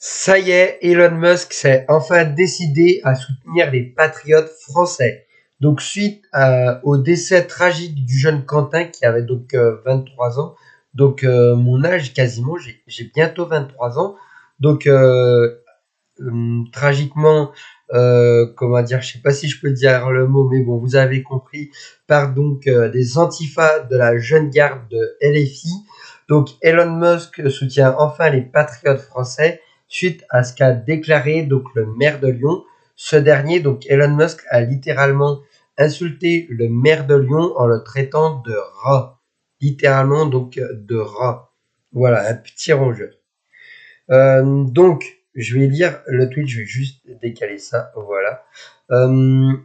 Ça y est, Elon Musk s'est enfin décidé à soutenir les patriotes français. Donc suite au décès tragique du jeune Quentin qui avait donc 23 ans, donc mon âge quasiment, j'ai bientôt 23 ans. Donc tragiquement, comment dire, je sais pas si je peux dire le mot, mais bon, vous avez compris, par donc des antifas de la jeune garde de LFI. Donc Elon Musk soutient enfin les patriotes français suite à ce qu'a déclaré donc le maire de Lyon. Ce dernier, donc Elon Musk, a littéralement insulté le maire de Lyon en le traitant de rat. Littéralement donc de rat. Voilà, un petit rongeur. Donc, je vais lire le tweet, je vais juste décaler ça, voilà.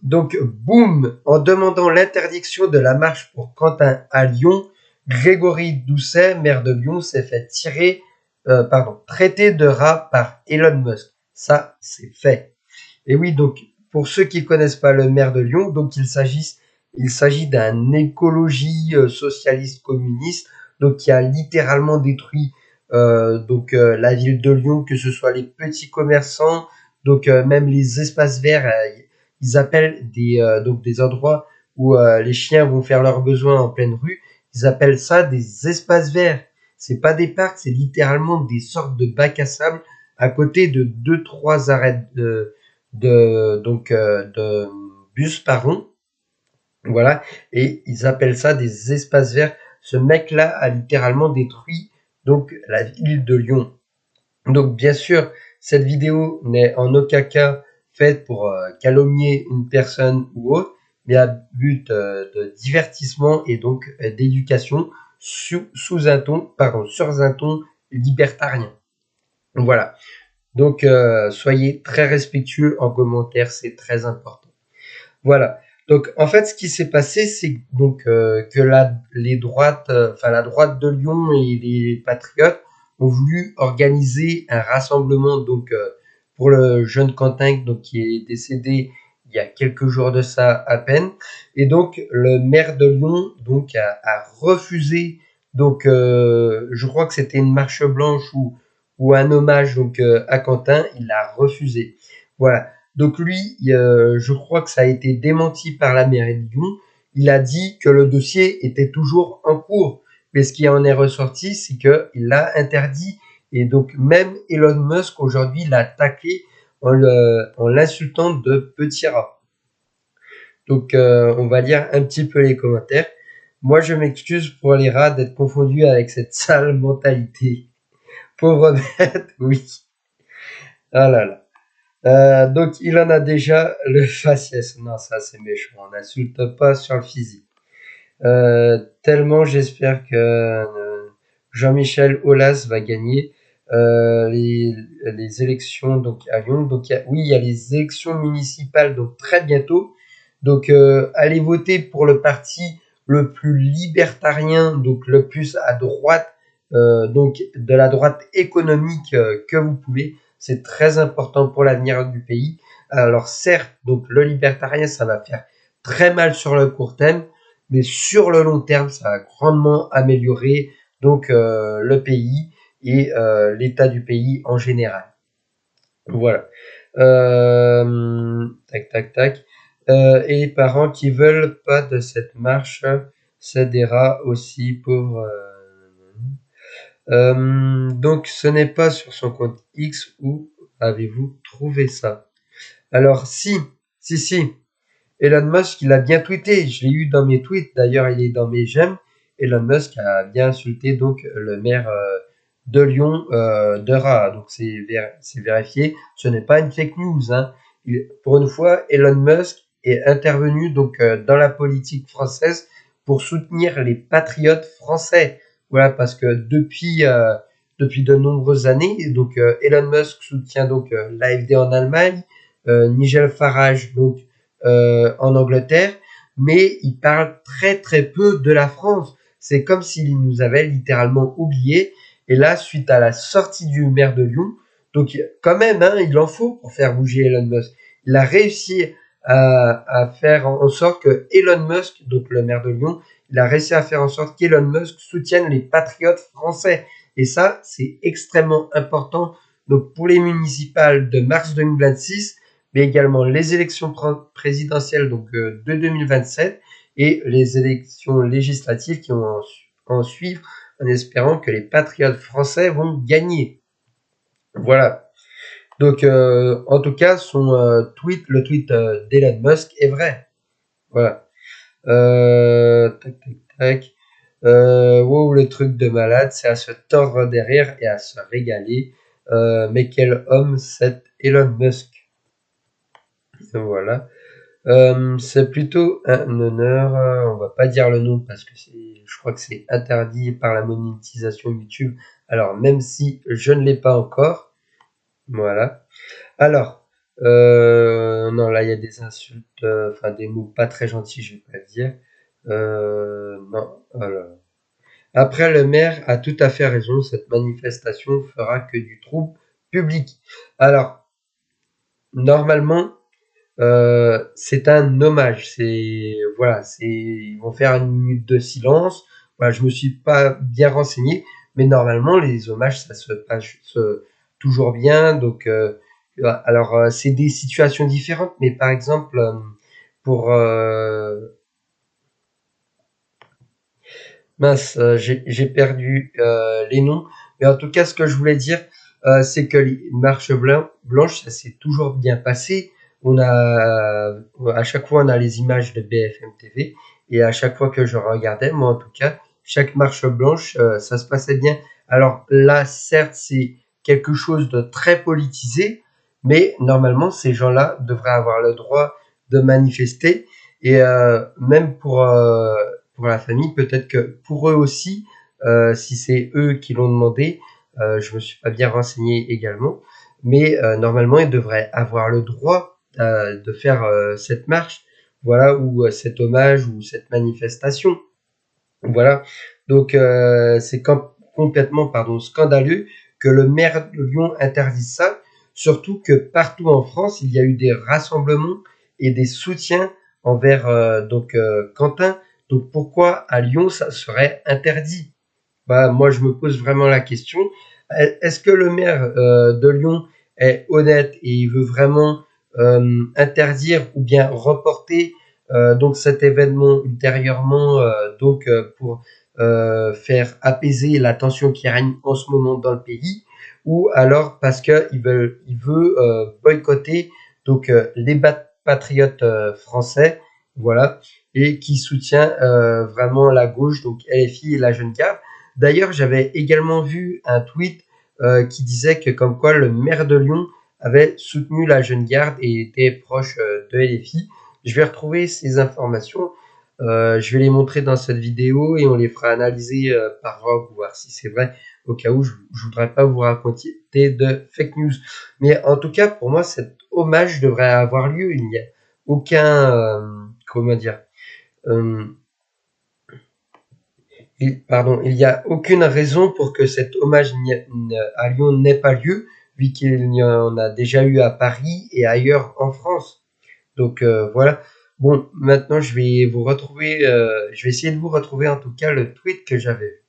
Donc, boum, en demandant l'interdiction de la marche pour Quentin à Lyon, Grégory Doucet, maire de Lyon, s'est fait traiter de rat par Elon Musk. Ça, c'est fait. Et oui, donc, pour ceux qui connaissent pas le maire de Lyon, donc il s'agit d'un écologie socialiste communiste, donc qui a littéralement détruit la ville de Lyon, que ce soit les petits commerçants, donc même les espaces verts, ils appellent des endroits où les chiens vont faire leurs besoins en pleine rue, ils appellent ça des espaces verts. C'est pas des parcs, c'est littéralement des sortes de bacs à sable à côté de deux trois arrêts de bus par rond, voilà, et ils appellent ça des espaces verts. Ce mec-là a littéralement détruit donc la ville de Lyon. Donc bien sûr, cette vidéo n'est en aucun cas faite pour calomnier une personne ou autre, mais à but de divertissement et donc d'éducation sur un ton libertarien. Voilà. Donc soyez très respectueux en commentaire, c'est très important. Voilà. Donc en fait, ce qui s'est passé, c'est donc que la droite de Lyon et les patriotes ont voulu organiser un rassemblement donc pour le jeune Quentin donc qui est décédé il y a quelques jours de ça à peine. Et donc le maire de Lyon donc a refusé donc je crois que c'était une marche blanche ou un hommage donc à Quentin, il a refusé. Voilà. Donc lui, je crois que ça a été démenti par la mairie de Lyon. Il a dit que le dossier était toujours en cours. Mais ce qui en est ressorti, c'est qu'il l'a interdit. Et donc même Elon Musk aujourd'hui l'a attaqué en l'insultant de petit rat. Donc on va lire un petit peu les commentaires. Moi je m'excuse pour les rats d'être confondus avec cette sale mentalité. Pauvre bête, oui. Ah là là. Donc il en a déjà le faciès. Non, ça c'est méchant. On n'insulte pas sur le physique. Tellement j'espère que Jean-Michel Aulas va gagner les élections donc à Lyon. Donc oui, il y a les élections municipales donc très bientôt. Donc allez voter pour le parti le plus libertarien, donc le plus à droite, donc de la droite économique que vous pouvez. C'est très important pour l'avenir du pays. Alors certes, donc le libertarien, ça va faire très mal sur le court terme, mais sur le long terme, ça va grandement améliorer donc le pays et l'état du pays en général. Voilà. Tac, tac, tac. Et les parents qui veulent pas de cette marche, c'est des rats aussi, pauvres. Donc, ce n'est pas sur son compte X où avez-vous trouvé ça? Alors, si. Elon Musk, il a bien tweeté. Je l'ai eu dans mes tweets. D'ailleurs, il est dans mes j'aime. Elon Musk a bien insulté donc le maire de Lyon de rat. Donc c'est vérifié. Ce n'est pas une fake news. Hein. Pour une fois, Elon Musk est intervenu donc dans la politique française pour soutenir les patriotes français. Voilà, parce que depuis de nombreuses années, donc Elon Musk soutient donc l'AfD en Allemagne, Nigel Farage donc en Angleterre, mais il parle très très peu de la France. C'est comme s'il nous avait littéralement oubliés. Et là, suite à la sortie du maire de Lyon, donc quand même, hein, il en faut pour faire bouger Elon Musk. Il a réussi à faire en sorte que Elon Musk, donc le maire de Lyon, il a réussi à faire en sorte qu'Elon Musk soutienne les patriotes français. Et ça, c'est extrêmement important donc pour les municipales de mars 2026, mais également les élections présidentielles donc de 2027 et les élections législatives qui vont en suivre, en espérant que les patriotes français vont gagner. Voilà. Donc, en tout cas, son le tweet d'Elon Musk est vrai. Voilà. Tac, tac, tac. Wow, le truc de malade, c'est à se tordre derrière et à se régaler. Mais quel homme, cet Elon Musk. Voilà. C'est plutôt un honneur. On va pas dire le nom parce que je crois que c'est interdit par la monétisation YouTube. Alors, même si je ne l'ai pas encore. Voilà. Alors, non, là, il y a des insultes, enfin, des mots pas très gentils, je vais pas le dire. Non, alors. Après, le maire a tout à fait raison, cette manifestation fera que du trouble public. Alors, normalement, c'est un hommage. Voilà, ils vont faire une minute de silence. Voilà, je me suis pas bien renseigné, mais normalement les hommages ça se passe toujours bien. Donc, alors c'est des situations différentes, mais par exemple pour mince, j'ai perdu les noms, mais en tout cas, ce que je voulais dire, c'est que les marches blanches, ça s'est toujours bien passé. À chaque fois, on a les images de BFM TV, et à chaque fois que je regardais, moi en tout cas, chaque marche blanche, ça se passait bien. Alors là, certes, c'est quelque chose de très politisé, mais normalement, ces gens-là devraient avoir le droit de manifester, et même pour la famille, peut-être que pour eux aussi, si c'est eux qui l'ont demandé, je me suis pas bien renseigné également, mais normalement ils devraient avoir le droit de faire cette marche, voilà, ou cet hommage ou cette manifestation, voilà. Donc c'est complètement, pardon, scandaleux que le maire de Lyon interdise ça, surtout que partout en France il y a eu des rassemblements et des soutiens envers Quentin. Donc pourquoi à Lyon ça serait interdit? Bah moi je me pose vraiment la question. Est-ce que le maire de Lyon est honnête et il veut vraiment interdire ou bien reporter donc cet événement ultérieurement pour faire apaiser la tension qui règne en ce moment dans le pays, ou alors parce que il veut boycotter donc les patriotes français, voilà, et qui soutient vraiment la gauche, donc LFI et la Jeune Garde. D'ailleurs, j'avais également vu un tweet qui disait que comme quoi le maire de Lyon avait soutenu la Jeune Garde et était proche de LFI. Je vais retrouver ces informations, je vais les montrer dans cette vidéo et on les fera analyser par Rob pour voir si c'est vrai, au cas où je voudrais pas vous raconter de fake news. Mais en tout cas, pour moi, cet hommage devrait avoir lieu. Il n'y a aucun, comment dire, euh, il n'y a aucune raison pour que cet hommage à Lyon n'ait pas lieu, vu qu'il y en a déjà eu à Paris et ailleurs en France. Donc voilà. Bon, maintenant je vais vous retrouver, je vais essayer de vous retrouver en tout cas le tweet que j'avais.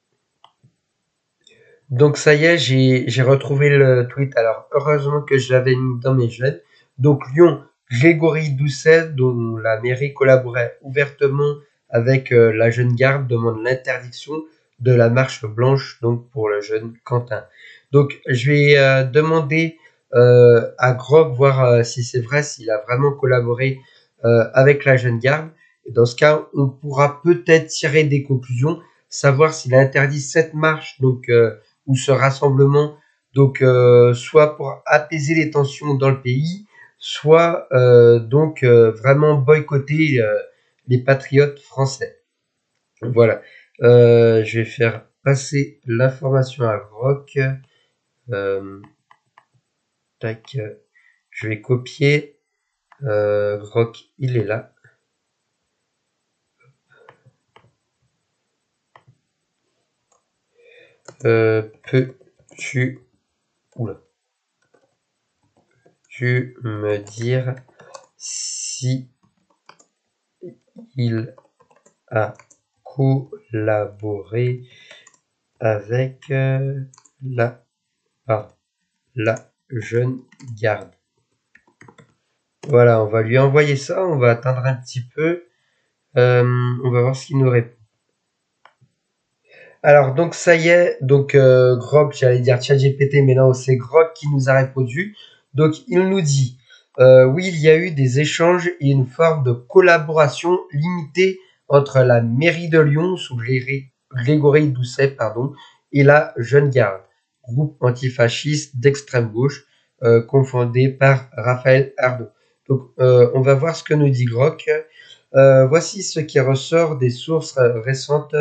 Donc ça y est, j'ai retrouvé le tweet. Alors heureusement que je l'avais mis dans mes gènes. Donc Lyon, Grégory Doucet, dont la mairie collaborait ouvertement avec la Jeune Garde, demande l'interdiction de la marche blanche donc pour le jeune Quentin. Donc je vais demander à Grog voir si c'est vrai, s'il a vraiment collaboré avec la Jeune Garde. Et dans ce cas, on pourra peut-être tirer des conclusions, savoir s'il a interdit cette marche donc ou ce rassemblement, donc soit pour apaiser les tensions dans le pays, soit vraiment boycotter les patriotes français. Voilà. Je vais faire passer l'information à Rock. Euh, tac. Je vais copier. Rock, il est là. Peux-tu me dire si il a collaboré avec la jeune garde. Voilà, on va lui envoyer ça, on va attendre un petit peu. On va voir ce qu'il nous répond. Alors, donc ça y est, donc Grok, j'allais dire ChatGPT, mais non, c'est Grok qui nous a répondu. Donc, il nous dit, oui, il y a eu des échanges et une forme de collaboration limitée entre la mairie de Lyon, sous Grégory Doucet, pardon, et la Jeune Garde, groupe antifasciste d'extrême gauche, confondé par Raphaël Arnaud. Donc, on va voir ce que nous dit Grok. Voici ce qui ressort des sources récentes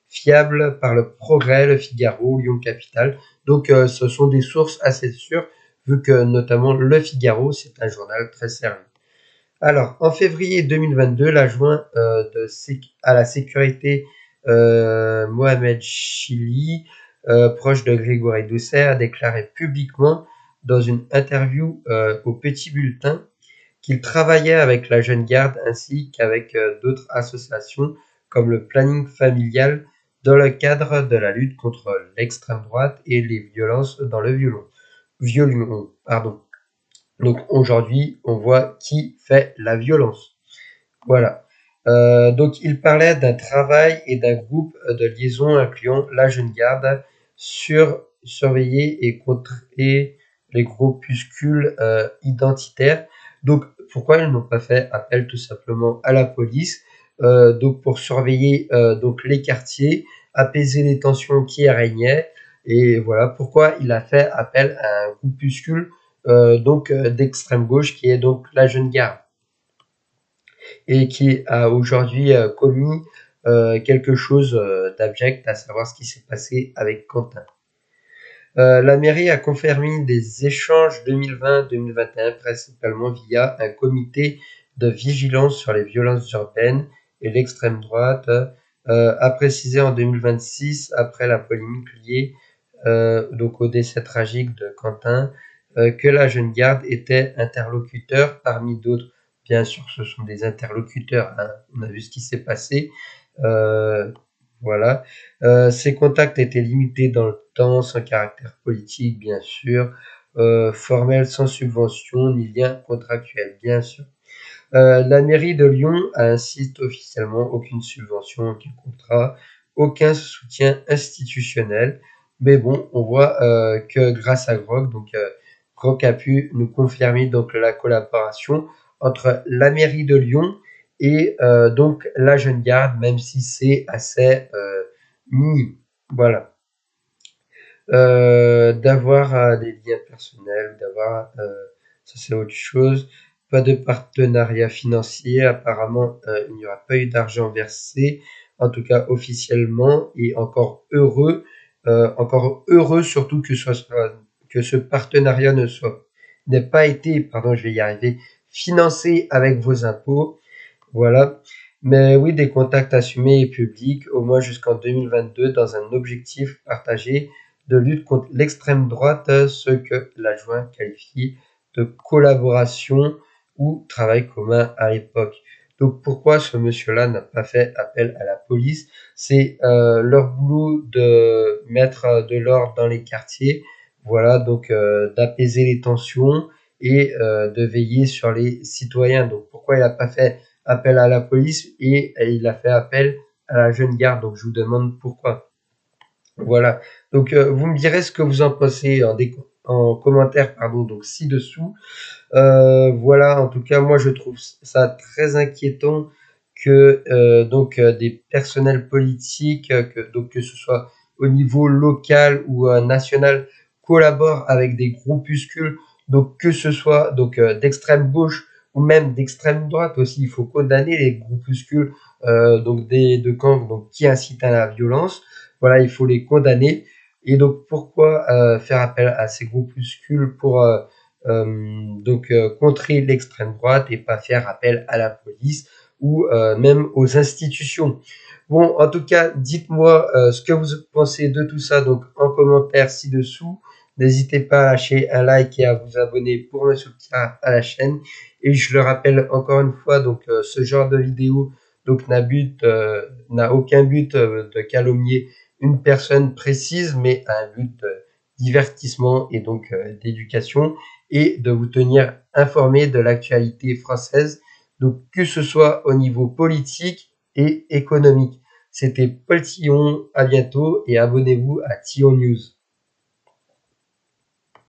fiables par Le Progrès, Le Figaro, Lyon Capital. Donc ce sont des sources assez sûres, vu que notamment Le Figaro, c'est un journal très sérieux. Alors, en février 2022, l'adjoint à la sécurité Mohamed Chili, proche de Grégory Doucet, a déclaré publiquement dans une interview au Petit Bulletin qu'il travaillait avec la Jeune Garde ainsi qu'avec d'autres associations comme le Planning Familial dans le cadre de la lutte contre l'extrême droite et les violences dans le violon. Donc aujourd'hui, on voit qui fait la violence. Voilà. Donc il parlait d'un travail et d'un groupe de liaison incluant la Jeune Garde sur surveiller et contrer les groupuscules identitaires. Donc pourquoi ils n'ont pas fait appel tout simplement à la police, donc pour surveiller donc les quartiers, apaiser les tensions qui régnaient, et voilà pourquoi il a fait appel à un groupuscule donc d'extrême gauche qui est donc la Jeune Garde et qui a aujourd'hui commis quelque chose d'abject, à savoir ce qui s'est passé avec Quentin. La mairie a confirmé des échanges 2020-2021 principalement via un comité de vigilance sur les violences urbaines et l'extrême droite, a précisé en 2026, après la polémique liée donc au décès tragique de Quentin, que la Jeune Garde était interlocuteur parmi d'autres. Bien sûr, ce sont des interlocuteurs, hein. On a vu ce qui s'est passé. Euh, voilà. Ces contacts étaient limités dans le temps, sans caractère politique, bien sûr, formel, sans subvention ni lien contractuel, bien sûr. La mairie de Lyon a ainsi officiellement aucune subvention, aucun contrat, aucun soutien institutionnel. Mais bon, on voit que grâce à Grok, donc Grok a pu nous confirmer donc la collaboration entre la mairie de Lyon et donc la Jeune Garde, même si c'est assez minime. Voilà. D'avoir des liens personnels, d'avoir ça c'est autre chose. Pas de partenariat financier, apparemment il n'y aura pas eu d'argent versé, en tout cas officiellement, et encore heureux surtout que ce partenariat n'ait pas été, pardon, je vais y arriver, financé avec vos impôts. Voilà. Mais oui, des contacts assumés et publics, au moins jusqu'en 2022, dans un objectif partagé de lutte contre l'extrême droite, ce que l'adjoint qualifie de collaboration ou travail commun à l'époque. Donc pourquoi ce monsieur-là n'a pas fait appel à la police? C'est leur boulot de mettre de l'ordre dans les quartiers, voilà, donc d'apaiser les tensions et de veiller sur les citoyens. Donc pourquoi il n'a pas fait appel à la police et il a fait appel à la Jeune Garde? Donc je vous demande pourquoi. Voilà. Donc vous me direz ce que vous en pensez en commentaire, pardon, donc ci-dessous. Voilà, en tout cas, moi je trouve ça très inquiétant que donc des personnels politiques, que ce soit au niveau local ou national, collaborent avec des groupuscules, donc que ce soit donc d'extrême gauche ou même d'extrême droite aussi. Il faut condamner les groupuscules donc de camps donc qui incitent à la violence. Voilà, il faut les condamner. Et donc pourquoi faire appel à ces groupuscules pour donc contrer l'extrême droite et pas faire appel à la police ou même aux institutions. Bon, en tout cas, dites-moi ce que vous pensez de tout ça donc en commentaire ci-dessous. N'hésitez pas à lâcher un like et à vous abonner pour me soutenir à la chaîne. Et je le rappelle encore une fois, donc ce genre de vidéo donc n'a aucun but de calomnier une personne précise, mais a un but divertissement et donc d'éducation et de vous tenir informé de l'actualité française, donc que ce soit au niveau politique et économique. C'était Paul Tillon, à bientôt et abonnez-vous à Tillon News.